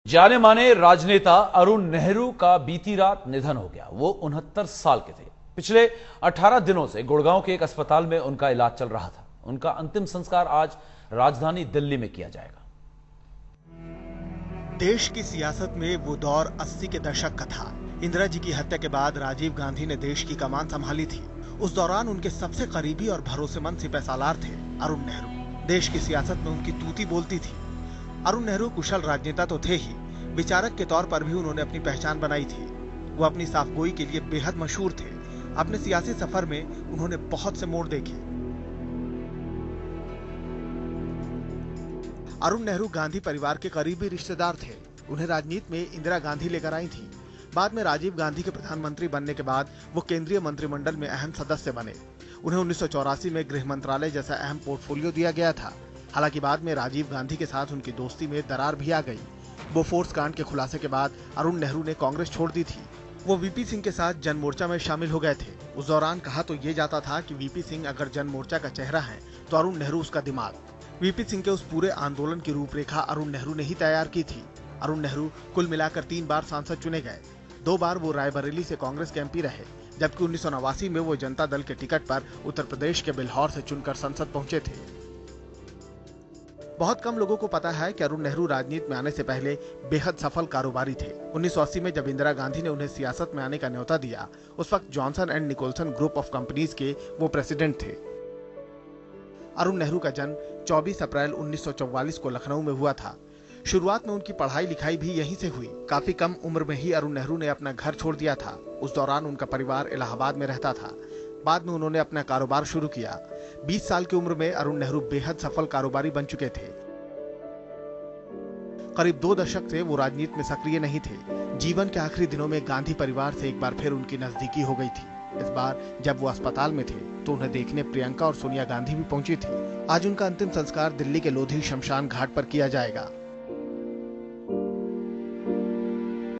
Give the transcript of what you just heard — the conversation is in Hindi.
जाने माने राजनेता अरुण नेहरू का बीती रात निधन हो गया। वो 69 साल के थे। पिछले 18 दिनों से गुड़गांव के एक अस्पताल में उनका इलाज चल रहा था। उनका अंतिम संस्कार आज राजधानी दिल्ली में किया जाएगा। देश की सियासत में वो दौर 80 के दशक का था। इंदिरा जी की हत्या के बाद राजीव गांधी ने देश की कमान संभाली थी। उस दौरान उनके सबसे करीबी और भरोसेमंद सिपहसालार थे अरुण नेहरू। देश की सियासत में उनकी तूती बोलती थी। अरुण नेहरू कुशल राजनेता तो थे ही, विचारक के तौर पर भी उन्होंने अपनी पहचान बनाई थी। वो अपनी साफगोई के लिए बेहद मशहूर थे। अपने सियासी सफर में उन्होंने बहुत से मोड़ देखे। अरुण नेहरू गांधी परिवार के करीबी रिश्तेदार थे। उन्हें राजनीति में इंदिरा गांधी लेकर आई थी। बाद में राजीव गांधी के प्रधानमंत्री बनने के बाद वो केंद्रीय मंत्रिमंडल में अहम सदस्य बने। उन्हें 1984 में गृह मंत्रालय जैसा अहम पोर्टफोलियो दिया गया था। हालांकि बाद में राजीव गांधी के साथ उनकी दोस्ती में दरार भी आ गई। बोफोर्स कांड के खुलासे के बाद अरुण नेहरू ने कांग्रेस छोड़ दी थी। वो वीपी सिंह के साथ जन मोर्चा में शामिल हो गए थे। उस दौरान कहा तो ये जाता था कि वीपी सिंह अगर जन मोर्चा का चेहरा है तो अरुण नेहरू उसका दिमाग। वीपी सिंह के उस पूरे आंदोलन की रूपरेखा अरुण नेहरू ने ही तैयार की थी। अरुण नेहरू कुल मिलाकर 3 बार सांसद चुने गए। 2 बार वो रायबरेली से कांग्रेस के एमपी रहे, जबकि 1989 में वो जनता दल के टिकट पर उत्तर प्रदेश के बिल्हौर से चुनकर संसद पहुंचे थे। बहुत कम लोगों को पता है कि अरुण नेहरू राजनीति में आने से पहले बेहद सफल कारोबारी थे। 1980 में जब इंदिरा गांधी ने उन्हें सियासत में आने का न्योता दिया, उस वक्त Johnson and Nicholson group of companies के वो प्रेसिडेंट थे। अरुण नेहरू का जन्म 24 अप्रैल 1944 को लखनऊ में हुआ था। शुरुआत में उनकी पढ़ाई लिखाई भी यहीं से हुई। काफी कम उम्र में ही अरुण नेहरू ने अपना घर छोड़ दिया था। उस दौरान उनका परिवार इलाहाबाद में रहता था। बाद में उन्होंने अपना कारोबार शुरू किया। 20 साल की उम्र में अरुण नेहरू बेहद सफल कारोबारी बन चुके थे। करीब 2 दशक से वो राजनीति में सक्रिय नहीं थे। जीवन के आखिरी दिनों में गांधी परिवार से एक बार फिर उनकी नजदीकी हो गई थी। इस बार जब वो अस्पताल में थे तो उन्हें देखने प्रियंका और सोनिया गांधी भी पहुंची थी। आज उनका अंतिम संस्कार दिल्ली के लोधी शमशान घाट पर किया जाएगा।